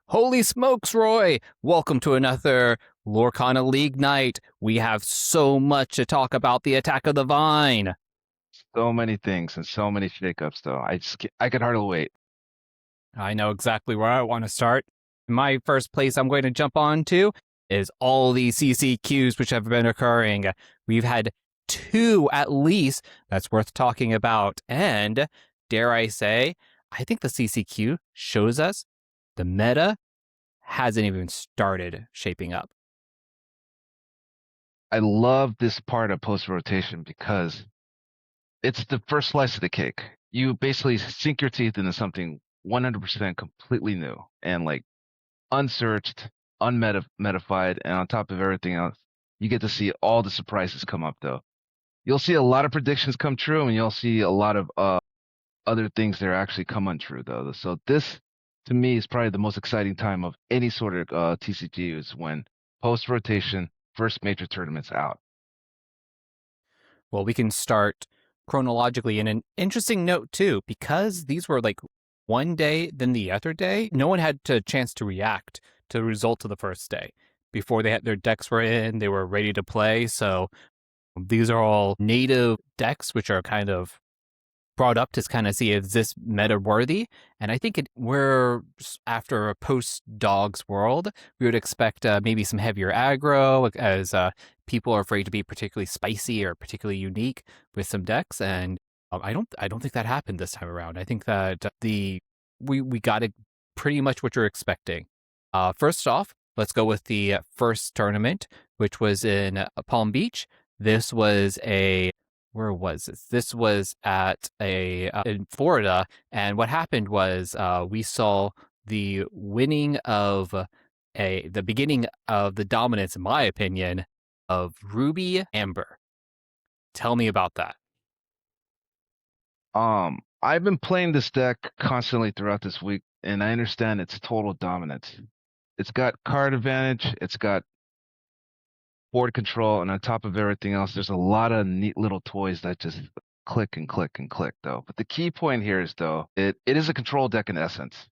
Holy smokes, Roy! Welcome to another Lorcana League Night. We have so much to talk about the Attack of the Vine. So many things and so many shakeups, though. I could hardly wait. I know exactly where I want to start. My first place I'm going to jump on to is all these CCQs which have been occurring. We've had two at least that's worth talking about. And dare I say, I think the CCQ shows us the meta hasn't even started shaping up. I love this part of post rotation because it's the first slice of the cake. You basically sink your teeth into something 100% completely new and like unsearched, unmetified, and on top of everything else, you get to see all the surprises come up, though. You'll see a lot of predictions come true, and you'll see a lot of other things that actually come untrue, though. So this, to me, is probably the most exciting time of any sort of TCG is when post rotation, first major tournament's out. Well, we can start chronologically. And an interesting note, too, because these were like one day, then the other day, no one had a chance to react to the result of the first day. Before they had their decks were in, they were ready to play. So these are all native decks, which are kind of brought up to kind of see is this meta worthy. And I think we're after a post dogs world, we would expect maybe some heavier aggro as people are afraid to be particularly spicy or particularly unique with some decks. And I don't think that happened this time around. I think that we got it pretty much what you're expecting. First off, let's go with the first tournament, which was in Palm Beach. This was where was this? This was at in Florida, and what happened was we saw the winning of the beginning of the dominance, in my opinion, of Ruby Amber. Tell me about that. I've been playing this deck constantly throughout this week, and I understand its total dominance. It's got card advantage, it's got board control, and on top of everything else, there's a lot of neat little toys that just click and click and click, though. But the key point here is, though, it is a control deck in essence.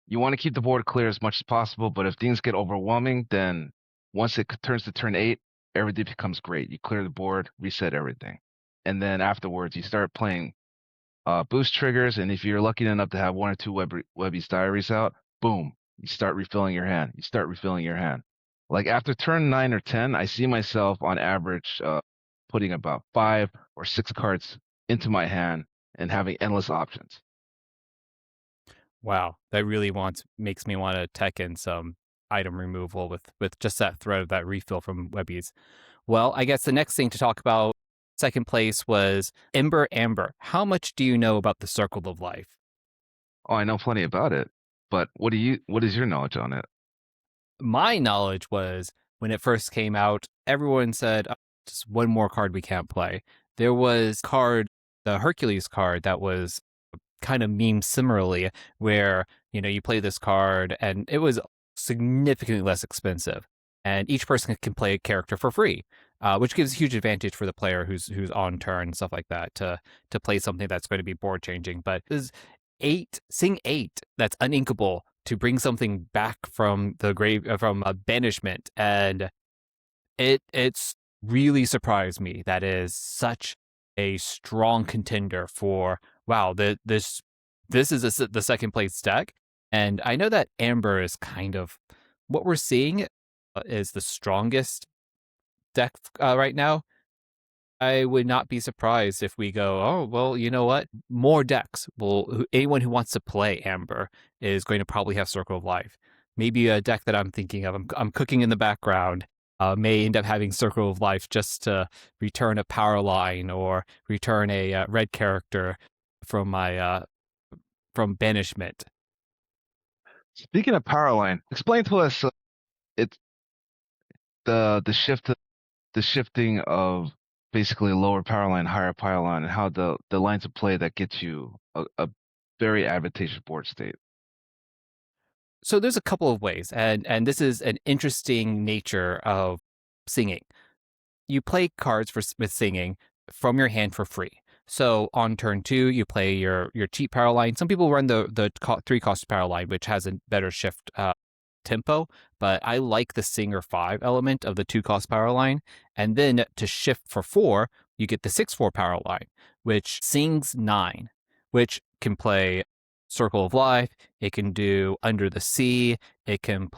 You want to keep the board clear as much as possible, but if things get overwhelming, then once it turns to turn 8, everything becomes great. You clear the board, reset everything. And then afterwards, you start playing boost triggers, and if you're lucky enough to have one or two Webby's Diaries out, boom, you start refilling your hand. You start refilling your hand. Like after turn 9 or 10, I see myself on average putting about 5 or 6 cards into my hand and having endless options. Wow, that really makes me want to tech in some item removal with just that thread of that refill from Webby's. Well, I guess the next thing to talk about, second place, was Ember Amber. How much do you know about the Circle of Life? Oh, I know plenty about it, but what is your knowledge on it? My knowledge was when it first came out, everyone said, just one more card we can't play. There was the Hercules card that was kind of meme similarly, where, you play this card and it was significantly less expensive. And each person can play a character for free, which gives a huge advantage for the player who's on turn and stuff like that to play something that's going to be board changing. But is Sing 8 that's uninkable to bring something back from the grave, from a banishment, and it's really surprised me that is such a strong contender for this is the second place deck. And I know that Amber is kind of what we're seeing is the strongest deck right now. I would not be surprised if we go, oh, well, you know what? More decks. Well, anyone who wants to play Amber is going to probably have Circle of Life. Maybe a deck that I'm thinking of, I'm cooking in the background, may end up having Circle of Life just to return a power line or return a red character from my from banishment. Speaking of power line, explain to us it's the shifting of basically lower power line, higher power line, and how the lines of play that gets you a very advantageous board state. So there's a couple of ways, and this is an interesting nature of singing. You play cards with singing from your hand for free. So on turn 2, you play your cheap power line. Some people run the 3-cost power line, which has a better shift tempo, but I like the Singer 5 element of the 2-cost power line. And then to shift for 4, you get the 6/4 power line, which sings 9, which can play Circle of Life. It can do Under the Sea. It can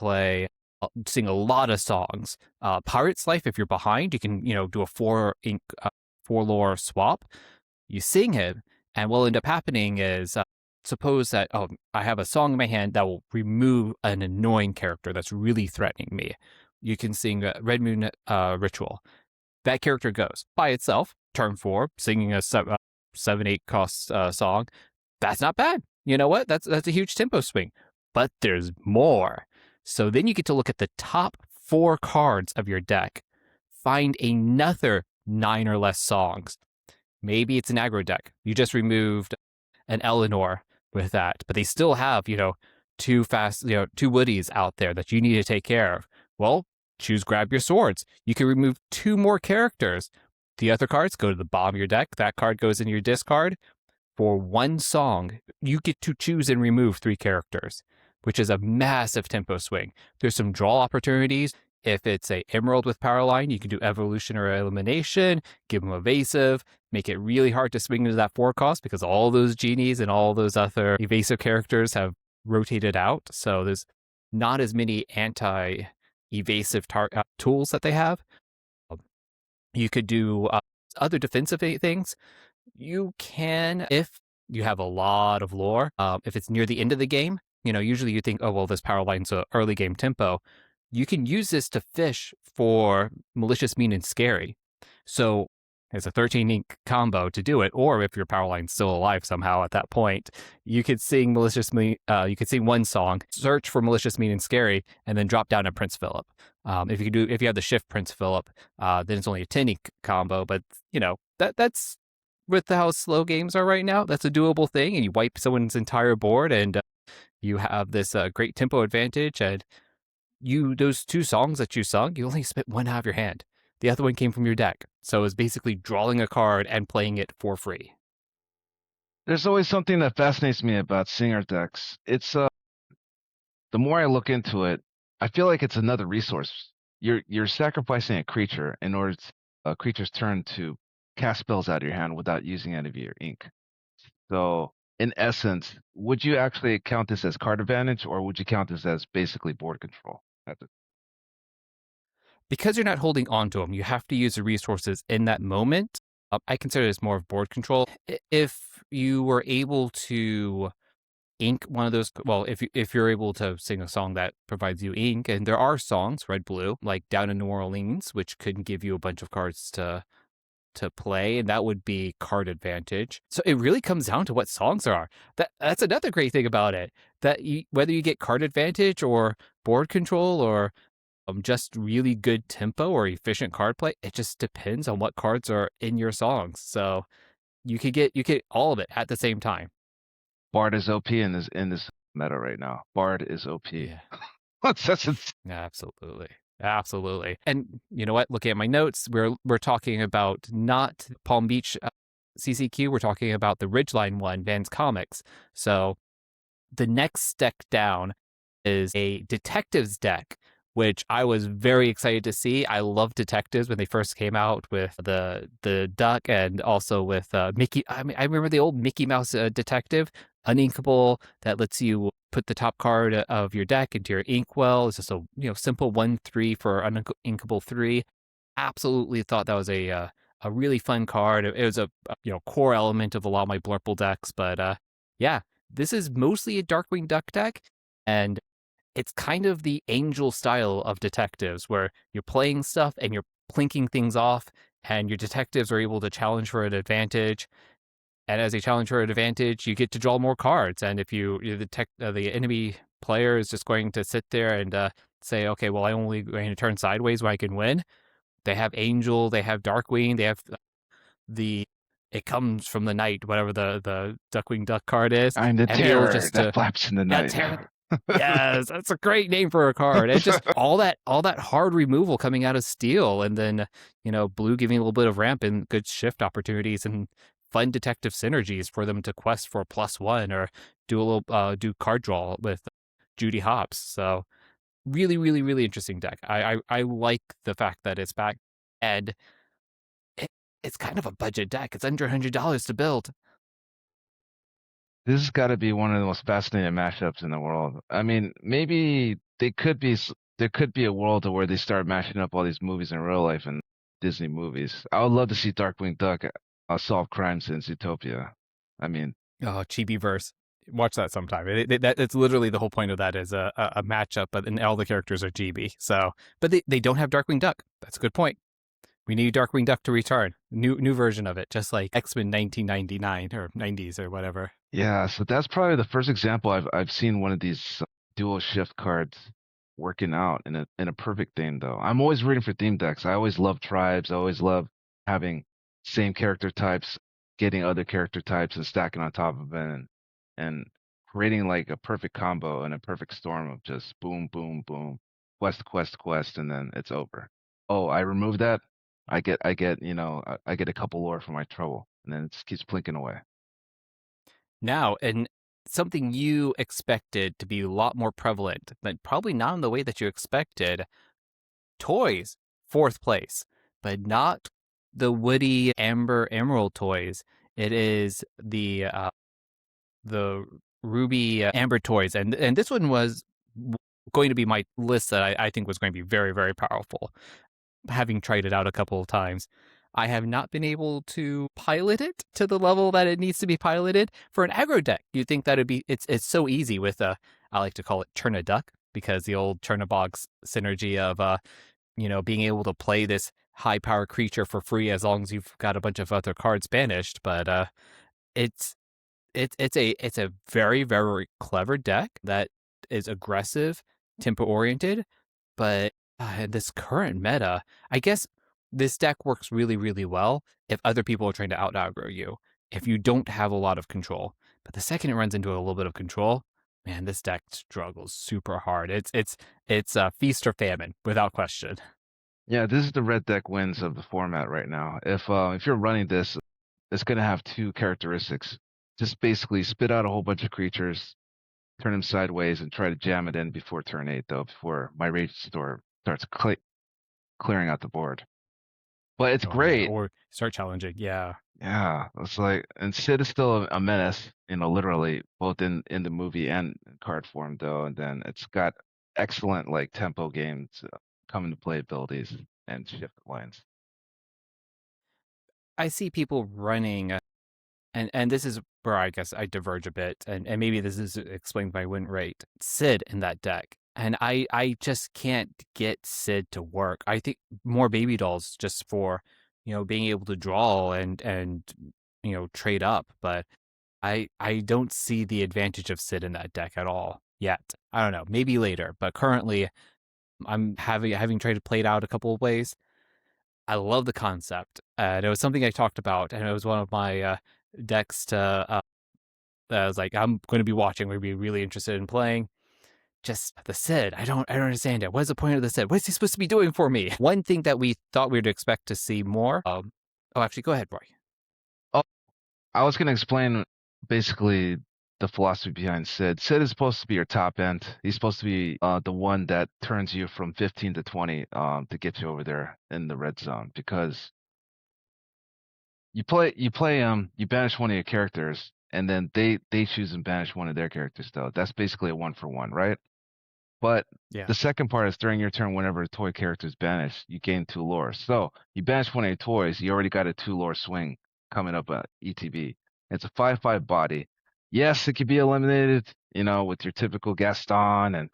sing a lot of songs. Pirate's Life, if you're behind, you can do a 4 lore swap. You sing it, and what'll end up happening is suppose that I have a song in my hand that will remove an annoying character that's really threatening me. You can sing Red Moon Ritual. That character goes by itself, turn 4, singing a 7/8 cost song. That's not bad. You know what? That's a huge tempo swing. But there's more. So then you get to look at the top 4 cards of your deck, find another 9 or less songs. Maybe it's an aggro deck. You just removed an Eleanor with that, but they still have, 2 Woodies out there that you need to take care of. Well, choose Grab Your Swords. You can remove 2 more characters. The other cards go to the bottom of your deck. That card goes in your discard. For 1 song, you get to choose and remove 3 characters, which is a massive tempo swing. There's some draw opportunities. If it's a Emerald with power line, you can do Evolution or Elimination, give them Evasive, make it really hard to swing into that 4 cost because all those genies and all those other evasive characters have rotated out. So there's not as many anti-evasive tools that they have. You could do other defensive things. You can, if you have a lot of lore, if it's near the end of the game, usually you think, oh, well, this power line's an early game tempo. You can use this to fish for Malicious, Mean, and Scary. So it's a 13 ink combo to do it, or if your power line's still alive somehow at that point, you could sing you could sing 1 song, search for Malicious, Mean, and Scary, and then drop down to Prince Philip. If you have the shift Prince Philip, then it's only a 10 ink combo, but that's with how slow games are right now, that's a doable thing, and you wipe someone's entire board, and you have this great tempo advantage, and those 2 songs that you sung, you only spent 1 out of your hand. The other one came from your deck. So it's basically drawing a card and playing it for free. There's always something that fascinates me about Singer decks. It's the more I look into it, I feel like it's another resource. You're sacrificing a creature in order to a creature's turn to cast spells out of your hand without using any of your ink. So in essence, would you actually count this as card advantage, or would you count this as basically board control? Because you're not holding on to them, you have to use the resources in that moment. I consider this more of board control. If you were able to ink one of those, well, if you're able to sing a song that provides you ink, and there are songs, Red Blue, like Down in New Orleans, which could give you a bunch of cards to play, and that would be card advantage. So it really comes down to what songs there are. That's another great thing about it, that whether you get card advantage or board control or just really good tempo or efficient card play, it just depends on what cards are in your songs. So you could get all of it at the same time. Bard is OP in this meta right now. Bard is OP. Yeah. That's Absolutely. And you know what? Looking at my notes, we're talking about not Palm Beach CCQ. We're talking about the Ridgeline one, Vans Comics. So the next deck down is a Detectives deck, which I was very excited to see. I loved Detectives when they first came out with the duck, and also with Mickey. I remember the old Mickey Mouse Detective, uninkable, that lets you put the top card of your deck into your inkwell. It's just a simple 1/3 for uninkable 3. Absolutely thought that was a really fun card. It was a core element of a lot of my Blurple decks, but yeah, this is mostly a Darkwing Duck deck, and it's kind of the Angel style of Detectives, where you're playing stuff and you're plinking things off, and your detectives are able to challenge for an advantage. And as a challenge for an advantage, you get to draw more cards. And if the enemy player is just going to sit there and say, okay, well, I'm only going to turn sideways when I can win. They have Angel, they have Darkwing, they have It Comes from the Night, whatever the Duckwing Duck card is. I'm the terror that flaps in the night. Yes, that's a great name for a card. It's just all that hard removal coming out of Steel, and then blue giving a little bit of ramp and good shift opportunities, and fun detective synergies for them to quest for +1 or do a little do card draw with Judy Hopps. So really, really, really interesting deck. I like the fact that it's back, and it, it's kind of a budget deck. It's under $100 to build. This has got to be one of the most fascinating mashups in the world. I mean, maybe there could be a world where they start mashing up all these movies in real life and Disney movies. I would love to see Darkwing Duck solve crimes in Zootopia. I mean, Oh, Chibi verse. Watch that sometime. It's literally the whole point of that is a matchup, but and all the characters are GB. So, but they don't have Darkwing Duck. That's a good point. We need Darkwing Duck to return. New version of it, just like X-Men 1999 or 90s or whatever. yeah, so that's probably the first example I've seen one of these dual shift cards working out in a perfect theme though. I'm always rooting for theme decks. I always love tribes. I always love having same character types, getting other character types and stacking on top of it and creating like a perfect combo and a perfect storm of just boom, boom, boom, quest, quest, quest, and then it's over. Oh, I remove that. I get a couple lore for my trouble, and then it just keeps plinking away. Now, and something you expected to be a lot more prevalent, but probably not in the way that you expected. Toys, fourth place, but not the Woody Amber Emerald toys. It is the Ruby Amber toys, and this one was going to be my list that I think was going to be very, very powerful. Having tried it out a couple of times, I have not been able to pilot it to the level that it needs to be piloted for an aggro deck. You'd think that it'd be it's so easy with I like to call it turn a duck, because the old turn a box synergy of being able to play this high power creature for free as long as you've got a bunch of other cards banished. But it's it's a very, very clever deck that is aggressive, tempo oriented, but in this current meta, I guess this deck works really, really well if other people are trying to out aggro you, if you don't have a lot of control. But the second it runs into a little bit of control, man, this deck struggles super hard. It's feast or famine without question. Yeah, this is the red deck wins of the format right now. If you're running this, it's gonna have two characteristics. Just basically spit out a whole bunch of creatures, turn them sideways, and try to jam it in before turn 8, though, before my Rage Store starts clearing out the board. But it's Oh yeah, great. or start challenging. Yeah. Yeah, it's like, and Sid is still a menace, literally, both in the movie and in card form, though. And then it's got excellent like tempo games, come into play abilities and shift lines. I see people running, and this is where I guess I diverge a bit, and maybe this is explained by win rate. Sid in that deck, and I just can't get Sid to work. I think more baby dolls just for being able to draw and trade up, but I don't see the advantage of Sid in that deck at all yet. I don't know, maybe later, but currently I'm having tried to play it out a couple of ways. I love the concept, and it was something I talked about, and it was one of my decks to. I was like, I'm going to be watching. We'd be really interested in playing. Just the Sid, I don't understand it. What's the point of the Sid? What's he supposed to be doing for me? One thing that we thought we'd expect to see more. Oh, actually, go ahead, Roy. Oh, I was gonna explain basically the philosophy behind Sid. Sid is supposed to be your top end. He's supposed to be the one that turns you from 15 to 20 to get you over there in the red zone because you banish one of your characters, and then they choose and banish one of their characters though. That's basically a one for one, right? But Yeah. the second part is during your turn, whenever a toy character is banished, you gain 2 lore. So you banish one of your toys, you already got a 2 lore swing coming up at ETB. It's a 5/5 body. Yes, it could be eliminated, with your typical Gaston and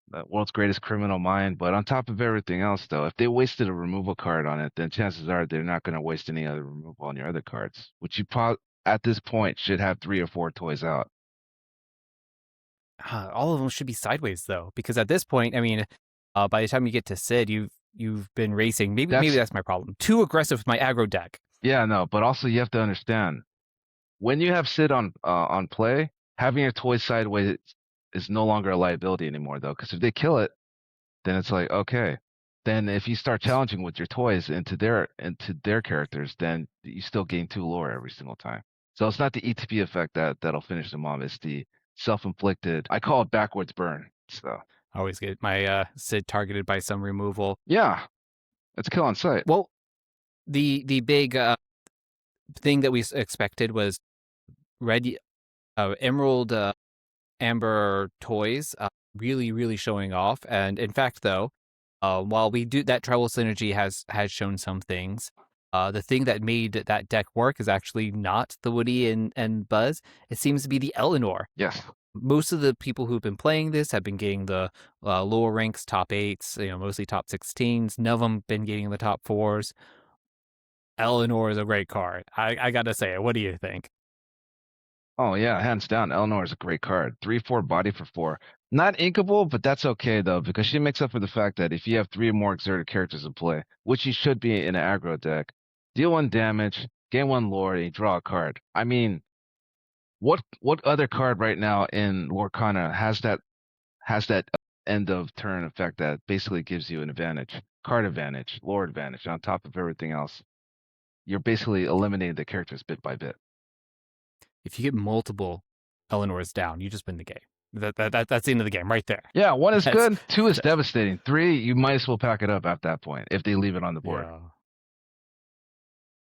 the world's greatest criminal mind. But on top of everything else, though, if they wasted a removal card on it, then chances are they're not going to waste any other removal on your other cards, which at this point should have 3 or 4 toys out. All of them should be sideways though, because at this point, I mean, by the time you get to Sid, you've been racing. Maybe That's that's my problem. Too aggressive with my aggro deck. Yeah, no, but also you have to understand when you have Sid on play, having your toy sideways is no longer a liability anymore, though, because if they kill it, then it's like, okay. then if you start challenging with your toys into their characters, then you still gain 2 lore every single time. So it's not the ETP effect that'll finish them off. It's the self-inflicted. I call it backwards burn. So I always get my Sid targeted by some removal. yeah, it's kill on sight. Well, the big thing that we expected was red, emerald, amber toys really really showing off. And in fact, though, while we do that, tribal synergy has shown some things. The thing that made that deck work is actually not the Woody and Buzz. It seems to be the Eleanor. Yes. Most of the people who've been playing this have been getting the lower ranks, top 8s, mostly top 16s. None of them been getting the top 4s. Eleanor is a great card. I gotta say it. What do you think? Oh yeah, hands down. Eleanor is a great card. 3/4 body for 4. Not inkable, but that's okay though, because she makes up for the fact that if you have 3 or more exerted characters in play, which you should be in an aggro deck, deal 1 damage, gain 1 lore, and you draw a card. I mean, what other card right now in Lorcana has that end of turn effect that basically gives you an advantage, card advantage, lore advantage on top of everything else? You're basically eliminating the characters bit by bit. If you get multiple Eleanors down, you just win the game. That's the end of the game right there. Yeah, 1 is That's, good, 2 is devastating. 3, you might as well pack it up at that point if they leave it on the board. yeah.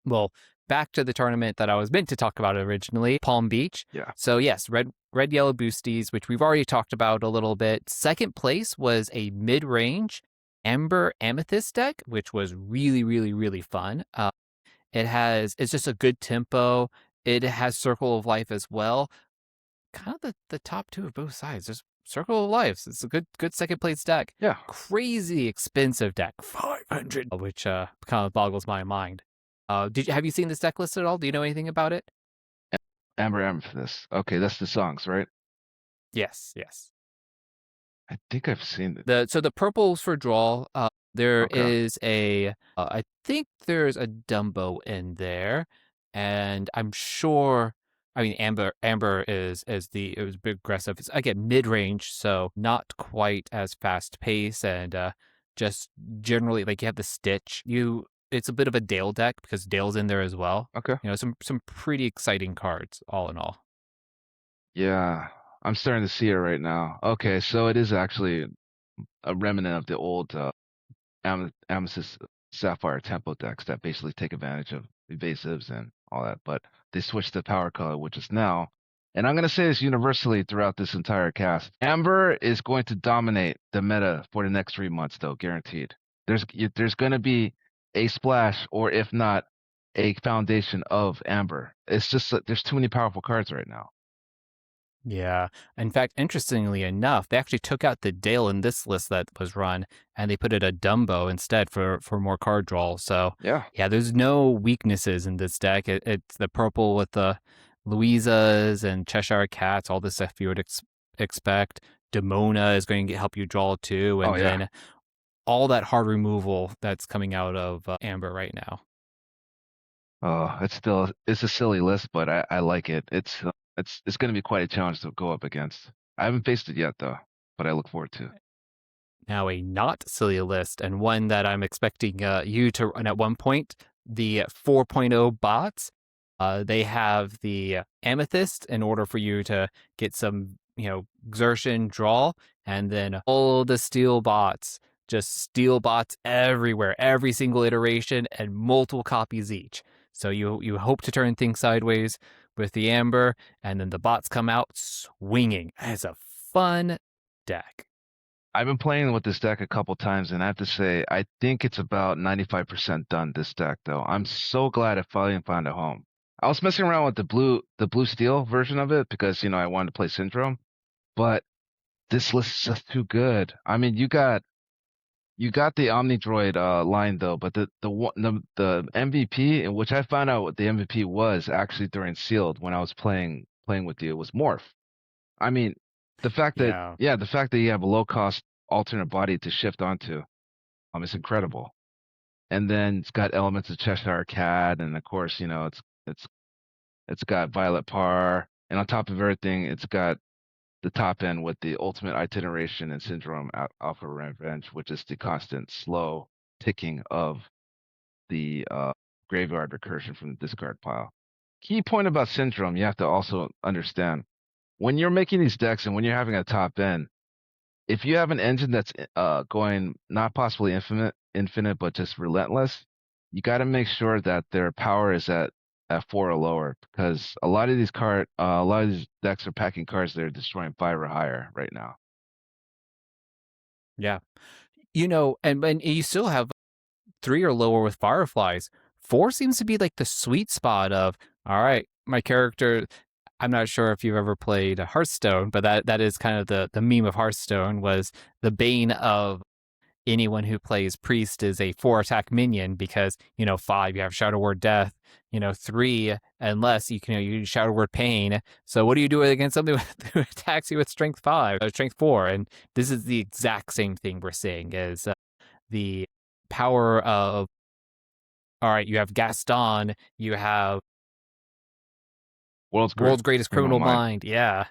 Well, back to the tournament that I was meant to talk about originally, Palm Beach. Yeah. So yes, red yellow boosties, which we've already talked about a little bit. Second place was a mid-range Amber Amethyst deck, which was really really really fun. It's just a good tempo. It has Circle of Life as well. Kind of the top 2 of both sides. There's Circle of Life. It's a good second place deck. Yeah. Crazy expensive deck, 500, which kind of boggles my mind. Have you seen this deck list at all? Do you know anything about it? Amber Amethyst. Okay, that's the songs, right? Yes. I think I've seen it. So the purples for draw. There Okay. is I think there's a Dumbo in there, and I'm sure. I mean, Amber it was big aggressive. It's again mid range, so not quite as fast pace, and just generally like you have the Stitch. It's a bit of a Dale deck because Dale's in there as well. Okay. Some pretty exciting cards all in all. Yeah, I'm starting to see it right now. Okay, so it is actually a remnant of the old Amethyst Sapphire Tempo decks that basically take advantage of evasives and all that, but they switched to power color, which is now, and I'm going to say this universally throughout this entire cast, Amber is going to dominate the meta for the next 3 months, though, guaranteed. There's going to be a splash, or if not, a foundation of Amber. It's just that there's too many powerful cards right now. Yeah. In fact, interestingly enough, they actually took out the Dale in this list that was run, and they put it a Dumbo instead for more card draw. So Yeah. there's no weaknesses in this deck. It's the purple with the Louisas and Cheshire Cats, all the stuff you would expect. Demona is going to help you draw too, and then all that hard removal that's coming out of Amber right now. Oh, it's a silly list, but I like it. It's going to be quite a challenge to go up against. I haven't faced it yet though, but I look forward to it. Now, a not silly list, and one that I'm expecting you to run at one point, the 4.0 bots. They have the Amethyst in order for you to get some, exertion, draw, and then all the steel bots, just steel bots everywhere, every single iteration, and multiple copies each. So you hope to turn things sideways with the Amber, and then the bots come out swinging. It's a fun deck. I've been playing with this deck a couple times, and I have to say, I think it's about 95% done, this deck, though. I'm so glad I finally found a home. I was messing around with the blue steel version of it because, I wanted to play Syndrome, but this list is just too good. I mean, you got the Omnidroid line though, but the MVP, in which I found out what the MVP was actually during Sealed when I was playing with you, was Morph. I mean, the fact that you have a low cost alternate body to shift onto, it's incredible. And then it's got elements of Cheshire Cat, and of course, it's got Violet Par, and on top of everything, it's got the top end with the ultimate itineration and syndrome alpha revenge, which is the constant slow ticking of the graveyard recursion from the discard pile. Key point about syndrome, you have to also understand when you're making these decks and when you're having a top end, if you have an engine that's going not possibly infinite, but just relentless, you got to make sure that their power is at 4 or lower, because a lot of these decks are packing cards that are destroying 5 or higher right now. Yeah. And you still have 3 or lower with Fireflies. 4 seems to be like the sweet spot of, all right, my character. I'm not sure if you've ever played Hearthstone, but that is kind of the meme of Hearthstone, was the bane of anyone who plays Priest is a 4 attack minion, because 5 you have Shadow Word Death, 3 unless you use Shadow Word Pain. So what do you do against something who attacks you with Strength 5 or Strength 4? And this is the exact same thing we're seeing, is the power of, all right, you have Gaston, you have World's Greatest Criminal Mind. Yeah.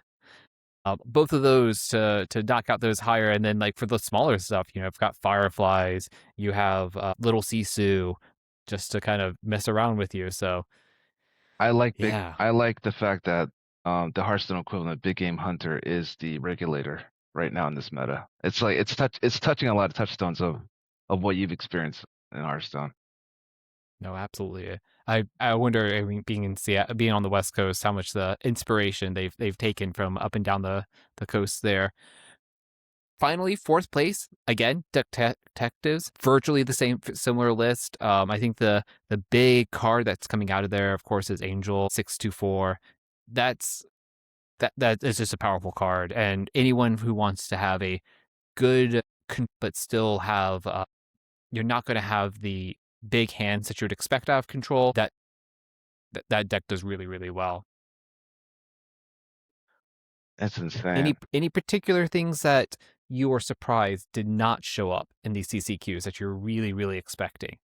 Both of those to knock out those higher. And then like for the smaller stuff, I've got Fireflies, you have Little Sisu, just to kind of mess around with you. So yeah. I like the fact that the Hearthstone equivalent, Big Game Hunter, is the regulator right now in this meta. It's like it's touching a lot of touchstones of what you've experienced in Hearthstone. No, absolutely. I wonder, I mean, being in Seattle, being on the West Coast, how much the inspiration they've taken from up and down the coast there. Finally, 4th place, again, Detectives, virtually the same, similar list. I think the big card that's coming out of there, of course, is Angel 624. That is just a powerful card, and anyone who wants to have a good, but still have, you're not going to have the big hands that you would expect out of control. That deck does really, really well. That's insane. Any particular things that you were surprised did not show up in these CCQs that you're really, really expecting?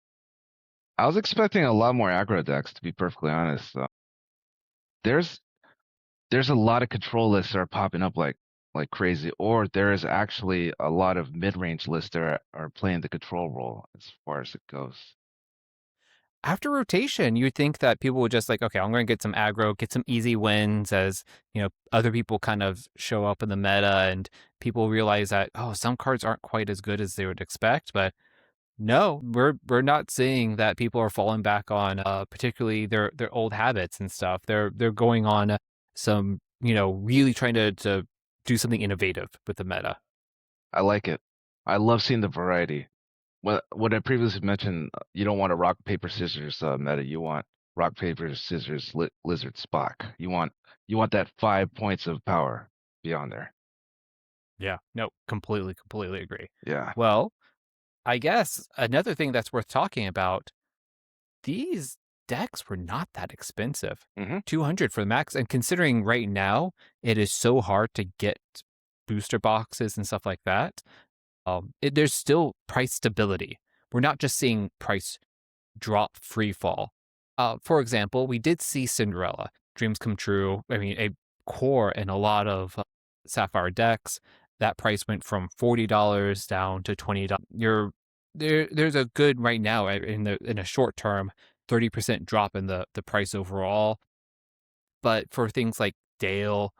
I was expecting a lot more aggro decks, to be perfectly honest. There's a lot of control lists that are popping up like crazy, or there is actually a lot of mid-range lists that are playing the control role as far as it goes. After rotation, you'd think that people would just like, okay, I'm going to get some aggro, get some easy wins as, other people kind of show up in the meta and people realize that, oh, some cards aren't quite as good as they would expect. But no, we're not seeing that people are falling back on particularly their old habits and stuff. They're going on some, really trying to do something innovative with the meta. I like it. I love seeing the variety. What I previously mentioned, you don't want a rock paper scissors meta. You want rock paper scissors lizard Spock. You want that 5 points of power beyond there. Yeah, no, completely agree. Yeah. Well, I guess another thing that's worth talking about, these decks were not that expensive. Mm-hmm. 200 for the max. And considering right now it is so hard to get booster boxes and stuff like that, there's still price stability. We're not just seeing price drop free fall. For example, we did see Cinderella, Dreams Come True. I mean, a core in a lot of Sapphire decks. That price went from $40 down to $20. There's a good right now in a short term 30% drop in the price overall. But for things like Dale,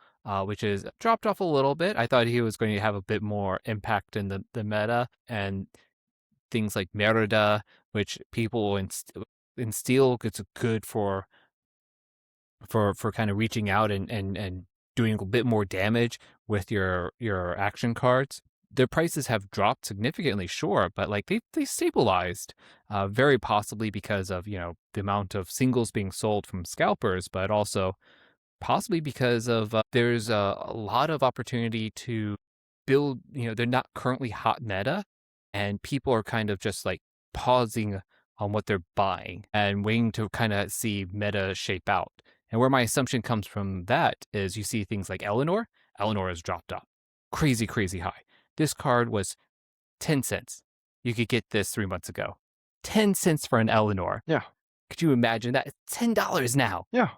which is dropped off a little bit, I thought he was going to have a bit more impact in the meta, and things like Merida, which people in Steel, it's good for kind of reaching out and doing a bit more damage with your action cards. Their prices have dropped significantly, sure, but like they stabilized, very possibly because of the amount of singles being sold from scalpers, but also possibly because of there's a lot of opportunity to build. They're not currently hot meta, and people are kind of just like pausing on what they're buying and waiting to kind of see meta shape out. And where my assumption comes from that is you see things like Eleanor. Eleanor has dropped off crazy, crazy high. This card was 10 cents. You could get this 3 months ago. 10 cents for an Eleanor. Yeah. Could you imagine that? It's $10 now. Yeah.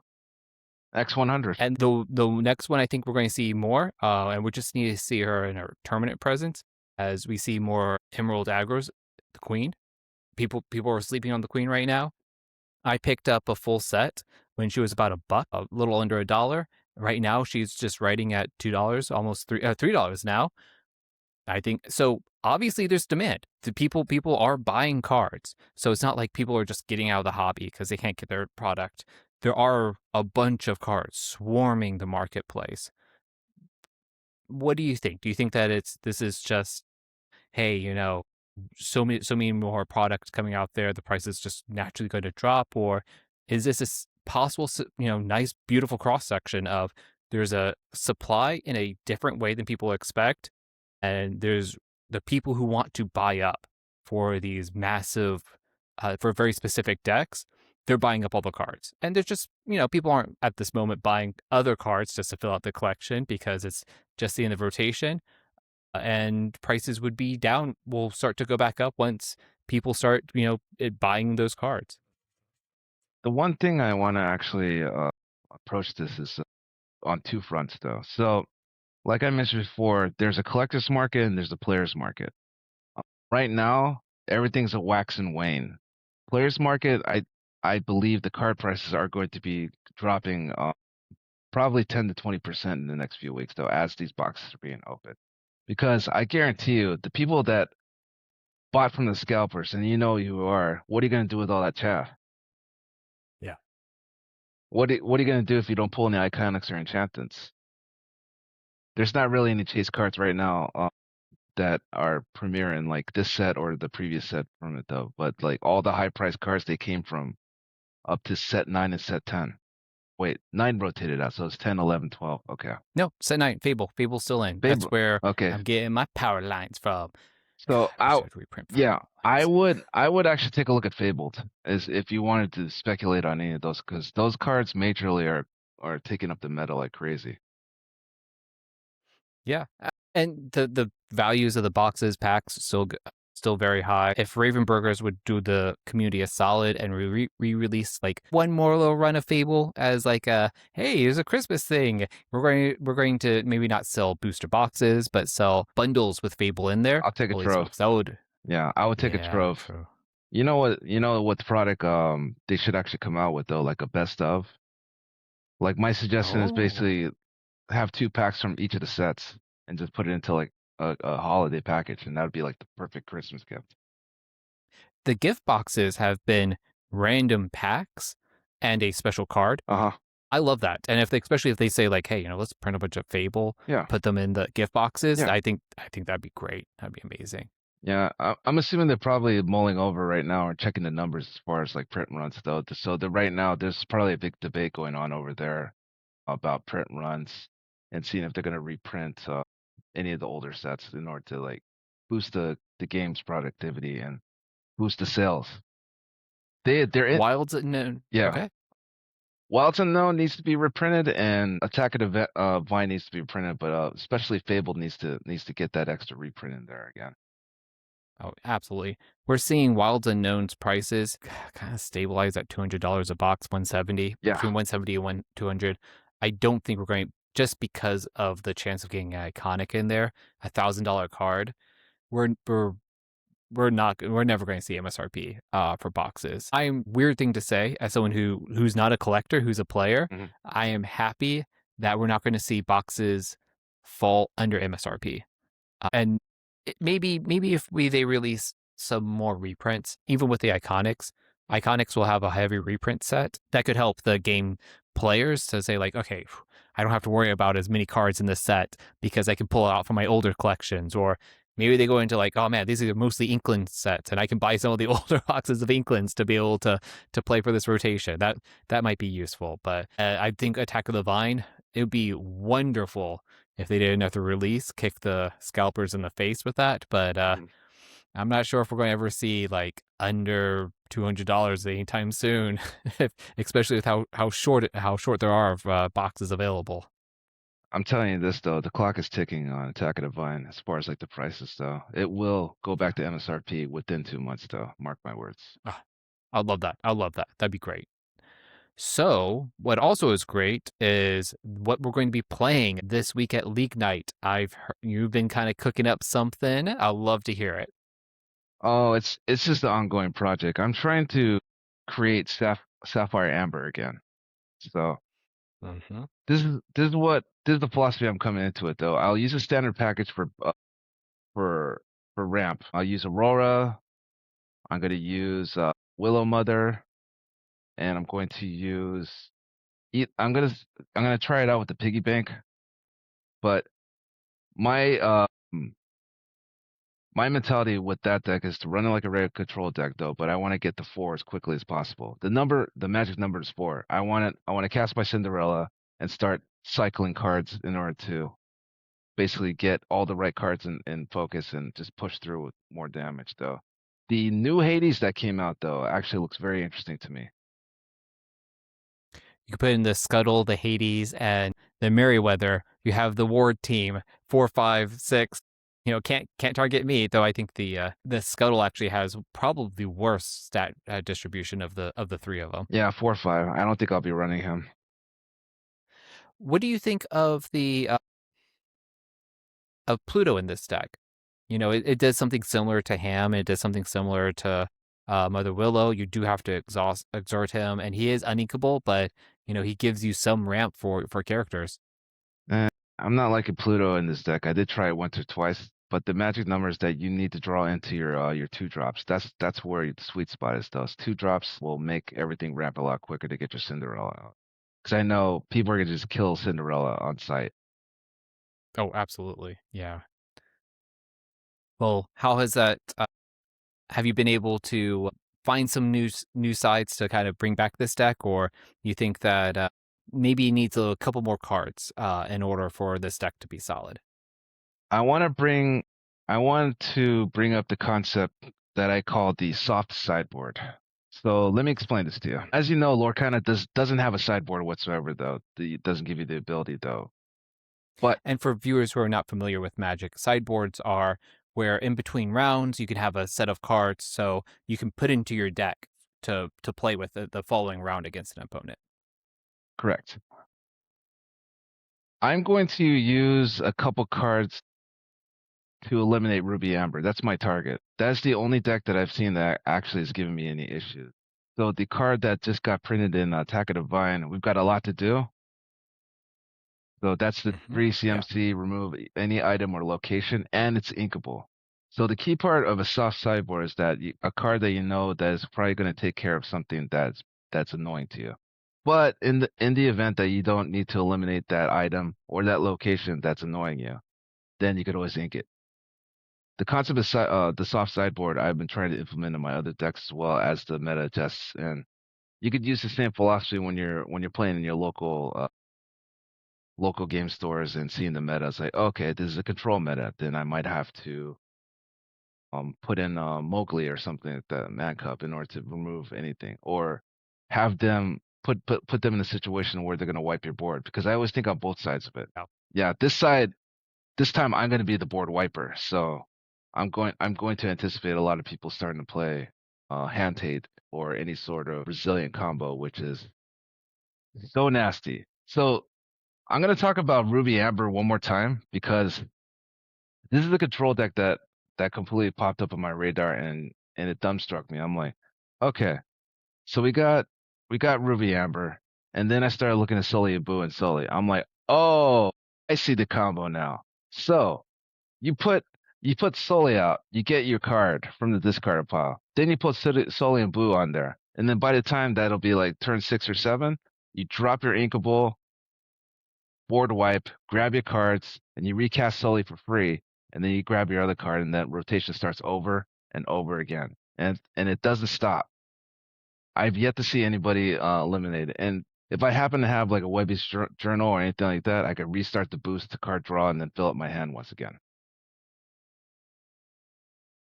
X100. And the next one I think we're going to see more, and we just need to see her in her tournament presence as we see more Emerald Aggros, the Queen. People are sleeping on the Queen right now. I picked up a full set when she was about $1, a little under $1. Right now, she's just writing at $2, almost $3 now. I think so. Obviously, there's demand. The people are buying cards, so it's not like people are just getting out of the hobby because they can't get their product. There are a bunch of cards swarming the marketplace. What do you think? Do you think that this is just, hey, so many more products coming out there, the price is just naturally going to drop, or is this a possible, nice, beautiful cross section of there's a supply in a different way than people expect, and there's the people who want to buy up for these massive, for very specific decks. They're buying up all the cards, and there's just people aren't at this moment buying other cards just to fill out the collection because it's just the end of rotation, and prices would be down, will start to go back up once people start, buying those cards. The one thing I want to actually approach this is on two fronts, though. So, like I mentioned before, there's a collector's market and there's a player's market. Right now, everything's a wax and wane. Player's market, I believe the card prices are going to be dropping probably 10 to 20% in the next few weeks, though, as these boxes are being opened. Because I guarantee you, the people that bought from the scalpers, and you know you are, what are you going to do with all that chaff? Yeah. What are you going to do if you don't pull any Iconics or Enchantments? There's not really any chase cards right now that are premiering like this set or the previous set from it, though. But like all the high price cards, they came from up to set 9 and set 10. Wait, 9 rotated out, so it's 10, 11, 12. Okay. No, set 9, Fable's still in. That's Fable. where Okay. I'm getting my power lines from. So I wish I'd reprint yeah, I lines. would actually take a look at Fabled as if you wanted to speculate on any of those, because those cards majorly are taking up the meta like crazy. Yeah, and the values of the boxes packs still very high. If Raven Burgers would do the community a solid and re-release like one more little run of Fable as like a, hey, here's a Christmas thing. We're going to maybe not sell booster boxes, but sell bundles with Fable in there. I'll take a Holy trove. smokes, that would. Yeah, I would take a trove. True. You know what the product they should actually come out with, though, like a best of. Like my suggestion is basically have 2 packs from each of the sets and just put it into like a holiday package, and that would be like the perfect Christmas gift. The gift boxes have been random packs and a special card. Uh-huh. I love that. And especially if they say like, hey, let's print a bunch of Fable, Yeah. put them in the gift boxes. Yeah. I think that'd be great. That'd be amazing. Yeah, I'm assuming they're probably mulling over right now or checking the numbers as far as like print runs, though. So right now there's probably a big debate going on over there about print runs and seeing if they're going to reprint any of the older sets in order to like boost the game's productivity and boost the sales. They're in Wilds Unknown. Yeah. Okay. Wilds Unknown needs to be reprinted, and Attack of the Vine needs to be reprinted, but especially Fable needs to get that extra reprint in there again. Oh, absolutely. We're seeing Wilds Unknown's prices kind of stabilize at $200 a box, 170, Yeah. between 170 and 200. I don't think we're going, just because of the chance of getting an iconic in there, $1,000 card. We're never going to see MSRP for boxes. I'm weird thing to say as someone who's not a collector, who's a player. Mm-hmm. I am happy that we're not going to see boxes fall under MSRP. And maybe if they release some more reprints, even with the Iconics will have a heavy reprint set that could help the game players to say like, okay, I don't have to worry about as many cards in this set because I can pull it out from my older collections. Or maybe they go into like, oh man, these are mostly Inkland sets, and I can buy some of the older boxes of Inklands to be able to play for this rotation. That might be useful. But I think Attack of the Vine, it would be wonderful if they did another release, kick the scalpers in the face with that. But I'm not sure if we're going to ever see like under $200 anytime soon, especially with how short there are of boxes available. I'm telling you this, though, the clock is ticking on Attack of the Vine as far as like the prices, though. It will go back to MSRP within 2 months, though. Mark my words. I'd love that. That'd be great. So, what also is great is what we're going to be playing this week at League Night. I've heard you've been kind of cooking up something. I'd love to hear it. Oh, it's just an ongoing project. I'm trying to create Sapphire Amber again. So Mm-hmm. this is the philosophy I'm coming into it though. I'll use a standard package for ramp. I'll use Aurora. I'm gonna use Willow Mother, and I'm going to use. I'm gonna try it out with the piggy bank, but my my mentality with that deck is to run it like a regular control deck though, but I want to get to 4 as quickly as possible. The magic number is 4. I want to cast my Cinderella and start cycling cards in order to basically get all the right cards in focus and just push through with more damage though. The new Hades that came out though actually looks very interesting to me. You can put in the Scuttle, the Hades, and the Merryweather. You have the Ward team, 4, 5, 6. Can't target me, though. I think the Scuttle actually has probably the worst stat distribution of the three of them. Yeah, 4/5. I don't think I'll be running him. What do you think of the of Pluto in this deck? It does something similar to Ham. It does something similar to Mother Willow. You do have to exert him, and he is uninkable, but he gives you some ramp for characters. Eh, I'm not liking Pluto in this deck. I did try it once or twice, but the magic numbers that you need to draw into your 2 drops, that's where the sweet spot is. Those 2 drops will make everything ramp a lot quicker to get your Cinderella out. Because I know people are gonna just kill Cinderella on sight. Oh, absolutely, yeah. Well, how has that? Have you been able to find some new sides to kind of bring back this deck, or you think that maybe it needs a couple more cards in order for this deck to be solid? I want to bring I want to bring up the concept that I call the soft sideboard. So let me explain this to you. As you know, Lorcana doesn't have a sideboard whatsoever though. It doesn't give you the ability though. But And for viewers who are not familiar with Magic, sideboards are where in between rounds you can have a set of cards so you can put into your deck to play with the following round against an opponent. correct. I'm going to use a couple cards to eliminate Ruby Amber. That's my target. That's the only deck that I've seen that actually has given me any issues. So the card that just got printed in Attack of Divine, we've got a lot to do. So that's the Mm-hmm. 3 Yeah. CMC, remove any item or location, and it's inkable. So the key part of a soft sideboard is that a card that you know that is probably going to take care of something that's annoying to you. But in the event that you don't need to eliminate that item or that location that's annoying you, then you could always ink it. The concept of the soft sideboard I've been trying to implement in my other decks as well as the meta adjusts, and you could use the same philosophy when you're playing in your local game stores and seeing the meta. It's like, okay, this is a control meta, then I might have to put in Mowgli or something like that, Man Cup, in order to remove anything, or have them put them in a situation where they're gonna wipe your board. Because I always think on both sides of it. Yeah. Yeah, this time I'm gonna be the board wiper, so I'm going to anticipate a lot of people starting to play hand tate or any sort of resilient combo, which is so nasty. So I'm gonna talk about Ruby Amber one more time because this is the control deck that completely popped up on my radar and it dumbstruck me. I'm like, okay, so we got Ruby Amber, and then I started looking at Sully Abu and Sully. I'm like, oh, I see the combo now. So you put you put Sully out, you get your card from the discard pile. Then you put Sully and Boo on there, and then by the time that'll be like turn 6 or 7, you drop your Inkable, board wipe, grab your cards, and you recast Sully for free, and then you grab your other card, and that rotation starts over and over again, and it doesn't stop. I've yet to see anybody eliminate it. And if I happen to have like a Webby's journal or anything like that, I could restart the boost to card draw and then fill up my hand once again.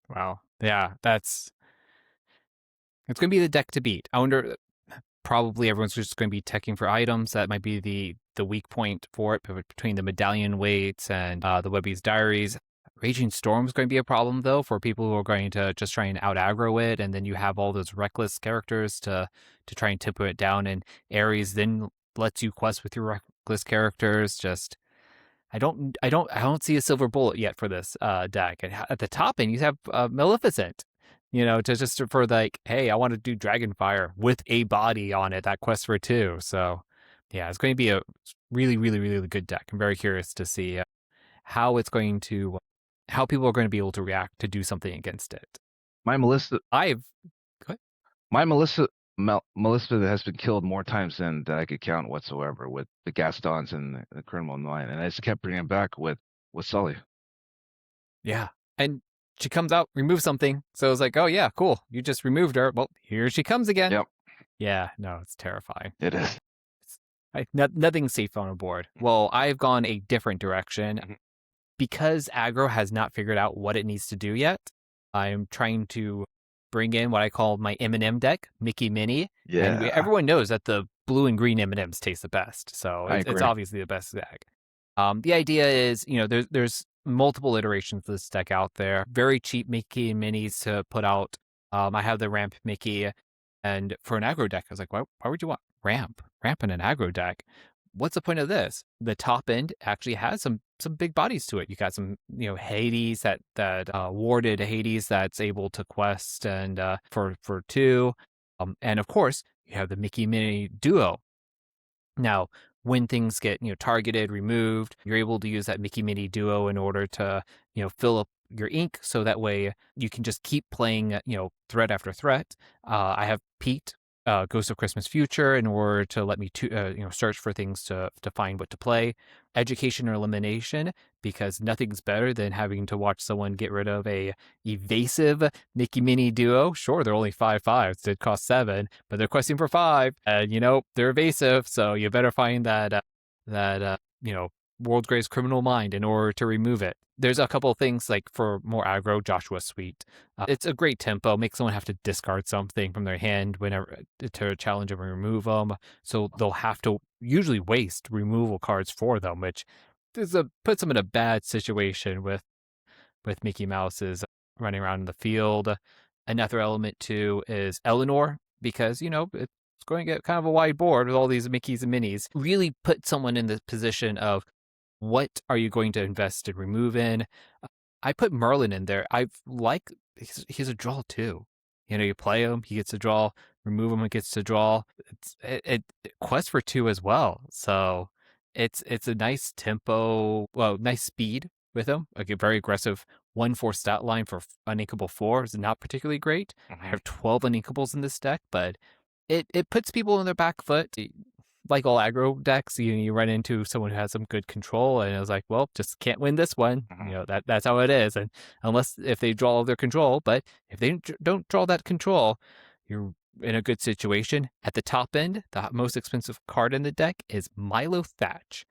Wow. Yeah, it's going to be the deck to beat. I wonder. Probably everyone's just going to be teching for items. That might be the weak point for it between the medallion weights and the Webby's diaries. Raging Storm is going to be a problem, though, for people who are going to just try and out aggro it, and then you have all those reckless characters to try and tempo it down. And Ares then lets you quest with your reckless characters. Just I don't see a silver bullet yet for this deck. And at the top end, you have Maleficent. To just for like, hey, I want to do Dragonfire with a body on it. That quest for 2. So yeah, it's going to be a really, really, really good deck. I'm very curious to see how it's going to, how people are going to be able to react to do something against it. My Melissa, I've, my Melissa has been killed more times than that I could count whatsoever with the Gastons and the Criminal Mind, and I just kept bringing him back with Sully. Yeah, and she comes out, removes something, so it's like, oh yeah, cool, you just removed her. Well, here she comes again. Yep. Yeah, no, it's terrifying. It is. Nothing's safe on a board. Well, I've gone a different direction. Because aggro has not figured out what it needs to do yet. I'm trying to bring in what I call my M&M deck, Mickey Mini. Yeah. And everyone knows that the blue and green M&Ms taste the best, so it's obviously the best deck. The idea is, there's multiple iterations of this deck out there. Very cheap Mickey Minis to put out. I have the Ramp Mickey, and for an aggro deck, I was like, why would you want Ramp in an aggro deck? What's the point of this? The top end actually has some big bodies to it. You got some, Hades that warded Hades that's able to quest and for 2, and of course you have the Mickey Mini Duo. Now, when things get targeted, removed, you're able to use that Mickey Mini Duo in order to fill up your ink, so that way you can just keep playing threat after threat. I have Pete. Ghost of Christmas Future in order to let me search for things to find what to play. Education or Elimination, because nothing's better than having to watch someone get rid of a evasive Mickey Mini Duo. Sure, they're only 5/5s, did cost 7, but they're questing for 5, and they're evasive, so you better find that World's Greatest Criminal Mind in order to remove it. There's a couple of things like for more aggro, Joshua Suite. It's a great tempo, makes someone have to discard something from their hand whenever to challenge them and remove them. So they'll have to usually waste removal cards for them, which puts them in a bad situation with Mickey Mouse's running around in the field. Another element too is Eleanor, because it's going to get kind of a wide board with all these Mickeys and Minis. Really put someone in the position of, what are you going to invest and remove in? I put Merlin in there. He's a draw too. You play him, he gets a draw. Remove him, it gets to draw. It quest for 2 as well. So it's a nice tempo, nice speed with him. Like a very aggressive 1/4 stat line for uninkable 4 is not particularly great. I have 12 uninkables in this deck, but it puts people in their back foot. Like all aggro decks, you run into someone who has some good control, and I was like, well, just can't win this one. That's how it is. And if they draw their control, but if they don't draw that control, you're in a good situation. At the top end, the most expensive card in the deck is Milo Thatch.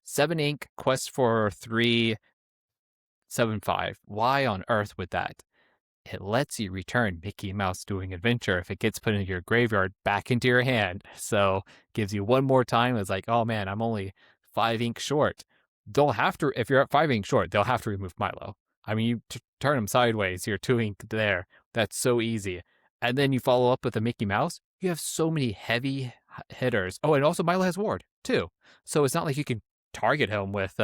7 ink, quest for 3, 7/5. Why on earth would that? It lets you return Mickey Mouse Doing Adventure if it gets put into your graveyard back into your hand. So gives you one more time. It's like, oh man, I'm only 5 ink short. They'll have to, if you're at 5 ink short, they'll have to remove Milo. I mean, you turn them sideways, you're 2 ink there. That's so easy. And then you follow up with a Mickey Mouse. You have so many heavy hitters. Oh, and also Milo has ward too. So it's not like you can target him with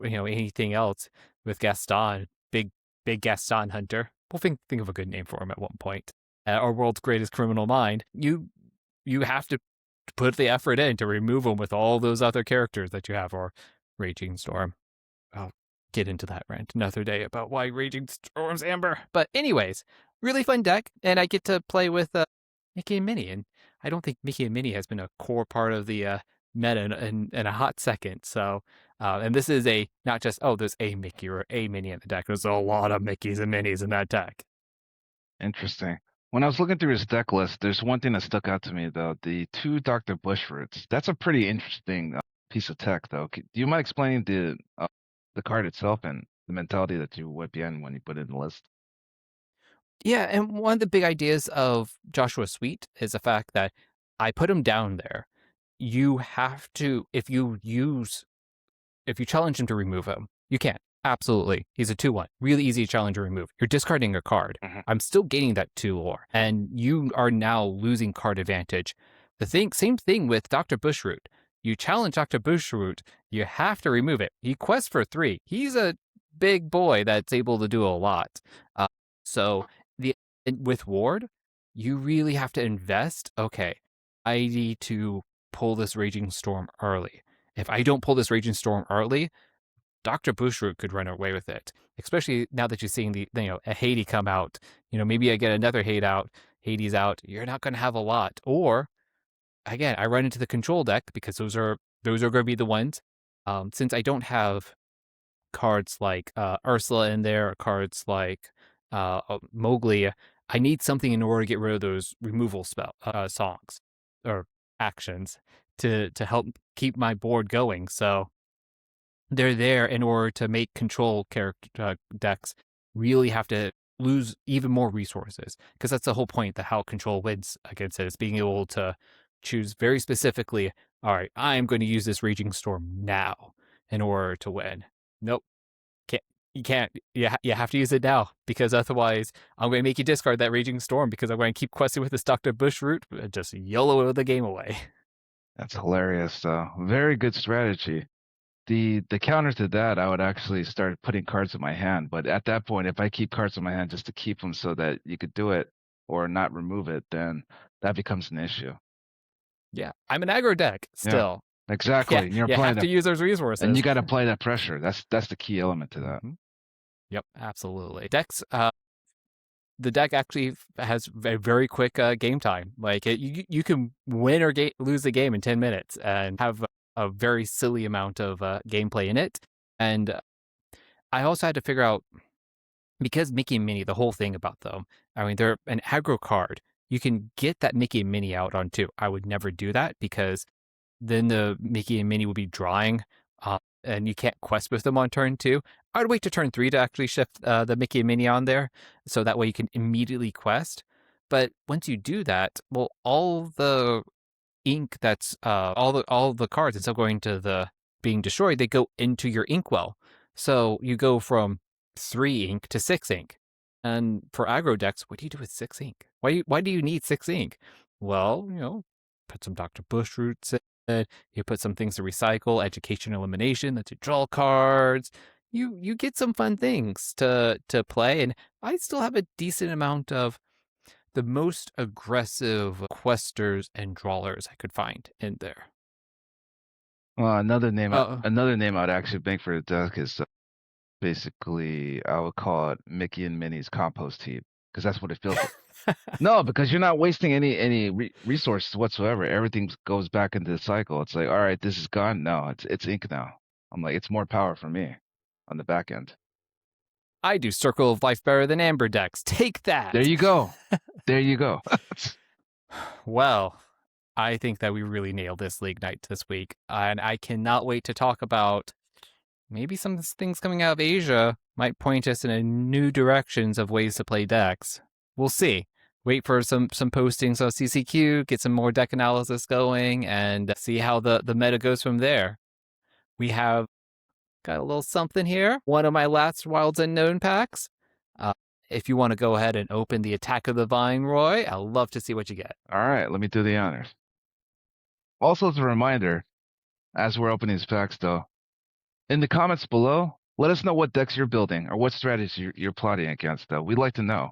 anything else with Gaston, big Gaston Hunter. We'll think of a good name for him at one point. Our World's Greatest Criminal Mind. You have to put the effort in to remove him with all those other characters that you have, or Raging Storm. I'll get into that rant another day about why Raging Storm's Amber. But anyways, really fun deck, and I get to play with Mickey and Minnie, and I don't think Mickey and Minnie has been a core part of the meta in a hot second. So, and this is not just, there's a Mickey or a Minnie in the deck. There's a lot of Mickeys and Minnies in that deck. Interesting. When I was looking through his deck list, there's one thing that stuck out to me, though. The 2 Dr. Bush roots. That's a pretty interesting piece of tech, though. Do you mind explaining the card itself and the mentality that you went behind when you put it in the list? Yeah, and one of the big ideas of Joshua Suite is the fact that I put him down there. You have to, if you challenge him to remove him, you can't. Absolutely. He's a 2/1. Really easy challenge to remove. You're discarding a card. Mhm. I'm still gaining that 2 lore, and you are now losing card advantage. Same thing with Dr. Bushroot. You challenge Dr. Bushroot, you have to remove it. He quests for 3. He's a big boy that's able to do a lot. So with Ward, you really have to invest. Okay, I need to pull this Raging Storm early. If I don't pull this Raging Storm early, Dr. Bushroot could run away with it, especially now that you're seeing a Hades come out. Maybe I get another Hades out. You're not going to have a lot. Or again, I run into the control deck because those are going to be the ones. Since I don't have cards like Ursula in there, or cards like Mowgli, I need something in order to get rid of those removal songs or actions to help keep my board going. So they're there in order to make control character decks really have to lose even more resources, because that's the whole point that how control wins against it, is being able to choose very specifically, all right, I'm going to use this Raging Storm now in order to win. Nope. You can't. You have to use it now, because otherwise I'm going to make you discard that Raging Storm, because I'm going to keep questing with this Dr. Bushroot and just YOLO the game away. That's hilarious, though. Very good strategy. The counter to that, I would actually start putting cards in my hand. But at that point, if I keep cards in my hand just to keep them so that you could do it or not remove it, then that becomes an issue. Yeah, I'm an aggro deck still. Yeah, exactly. Yeah, and you're you have to use those resources. And you got to apply that pressure. That's the key element to that. Mm-hmm. Yep, absolutely. Decks, the deck actually has a very quick game time. Like you can win or lose the game in 10 minutes and have a very silly amount of gameplay in it. And I also had to figure out, because Mickey and Minnie, the whole thing about them, I mean, they're an aggro card. You can get that Mickey and Minnie out on 2. I would never do that, because then the Mickey and Minnie will be drawing, and you can't quest with them on turn 2. I'd wait to turn 3 to actually shift the Mickey and Minnie on there, so that way you can immediately quest. But once you do that, well, all the ink that's all the cards, instead of going to the being destroyed, they go into your inkwell. So you go from 3 ink to 6 ink. And for aggro decks, what do you do with 6 ink? Why do you need 6 ink? Well, put some Dr. Bushroots in, you put some things to recycle, education elimination, that to draw cards. You get some fun things to play, and I still have a decent amount of the most aggressive questers and drawers I could find in there. Well, another name I'd actually make for the deck is basically, I would call it Mickey and Minnie's compost heap, because that's what it feels like. No, because you're not wasting any resources whatsoever. Everything goes back into the cycle. It's like, all right, this is gone. No, it's ink now. I'm like, it's more power for me on the back end. I do Circle of Life better than Amber decks. Take that. There you go. There you go. Well, I think that we really nailed this league night this week, and I cannot wait to talk about maybe some things coming out of Asia might point us in a new directions of ways to play decks. We'll see. Wait for some postings on CCQ, get some more deck analysis going, and see how the meta goes from there. We have got a little something here. One of my last Wilds Unknown packs. If you want to go ahead and open the Attack of the Vine, Roy, I'd love to see what you get. All right, let me do the honors. Also, as a reminder, as we're opening these packs, though, in the comments below, let us know what decks you're building or what strategies you're plotting against, though. We'd like to know.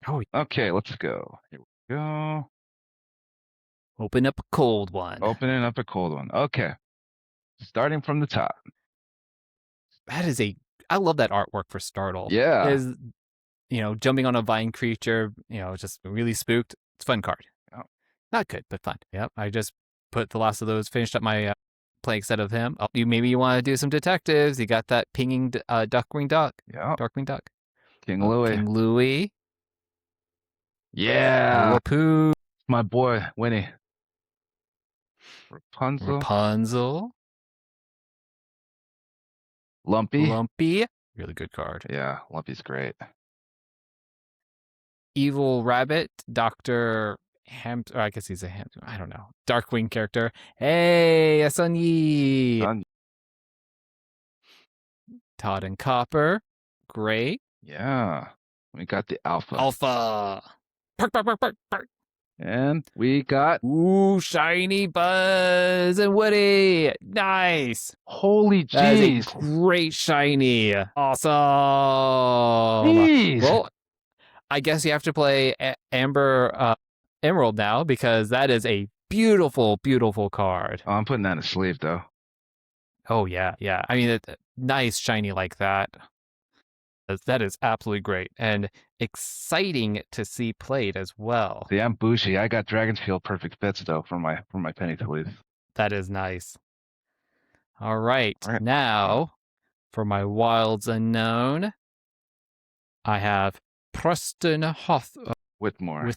Oh, okay, let's go. Here we go. Open up a cold one. Opening up a cold one. Okay. Starting from the top. I love that artwork for Startle. Yeah. Is jumping on a vine creature, just really spooked. It's a fun card. Oh. Not good, but fun. Yep. I just put the last of those, finished up my playing set of him. Maybe you want to do some detectives. You got that pinging Darkwing Duck. Yeah. Darkwing Duck. King Louis. King Louis. Yeah. Wapoo. My boy, Winnie. Rapunzel. Lumpy. Really good card. Yeah, Lumpy's great. Evil Rabbit. Dr. Or I guess he's a I don't know. Darkwing character. Hey, Sunyi. Todd and Copper. Great. Yeah. We got the Alpha. Alpha. Bark, bark, bark, bark, bark. And we got... Ooh, shiny Buzz and Woody. Nice. Holy That is jeez. a great shiny. Awesome. Jeez. Well, I guess you have to play Amber Emerald now because that is a beautiful, beautiful card. Oh, I'm putting that in a sleeve, though. Oh, yeah, yeah. I mean, nice shiny like that. That is absolutely great and exciting to see played as well. See, I'm bougie. I got Dragonfield perfect fits, though, for my penny sleeve. That is nice. All right. All right. Now, for my Wilds Unknown, I have Preston Whitmore.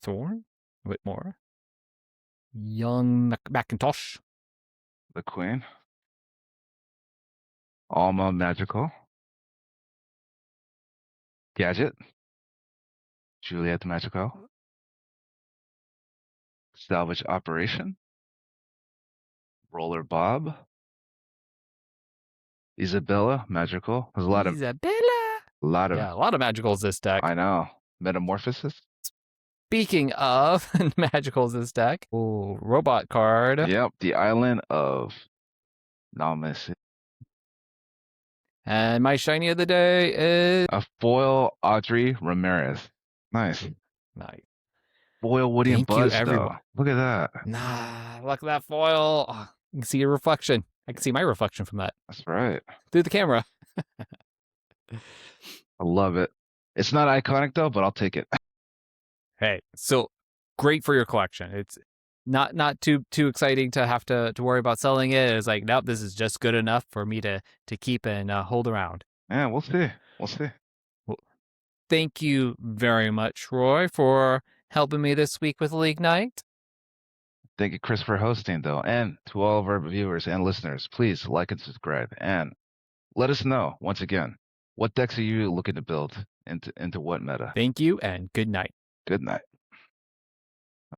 Young Macintosh. The Queen. Alma Magical. Gadget. Juliet Magical. Salvage Operation. Roller Bob. Isabella Magical. There's a lot of magicals this deck. I know. Metamorphosis. Speaking of magicals this deck, robot card. Yep, the Island of Namis. And my shiny of the day is a foil Audrey Ramirez. Nice. Foil Woody and Buzz, though. Look at that. Look at that foil. Oh, you can see your reflection. I can see my reflection from that. That's right. Through the camera. I love it. It's not iconic, though, but I'll take it. Hey, so great for your collection. It's not too exciting to have to worry about selling it. It's like, nope, this is just good enough for me to keep and hold around. Yeah, we'll see. Well, thank you very much, Roy, for helping me this week with League Night. Thank you, Chris, for hosting, though. And to all of our viewers and listeners, please like and subscribe. And let us know, once again, what decks are you looking to build into what meta? Thank you, and good night. Good night.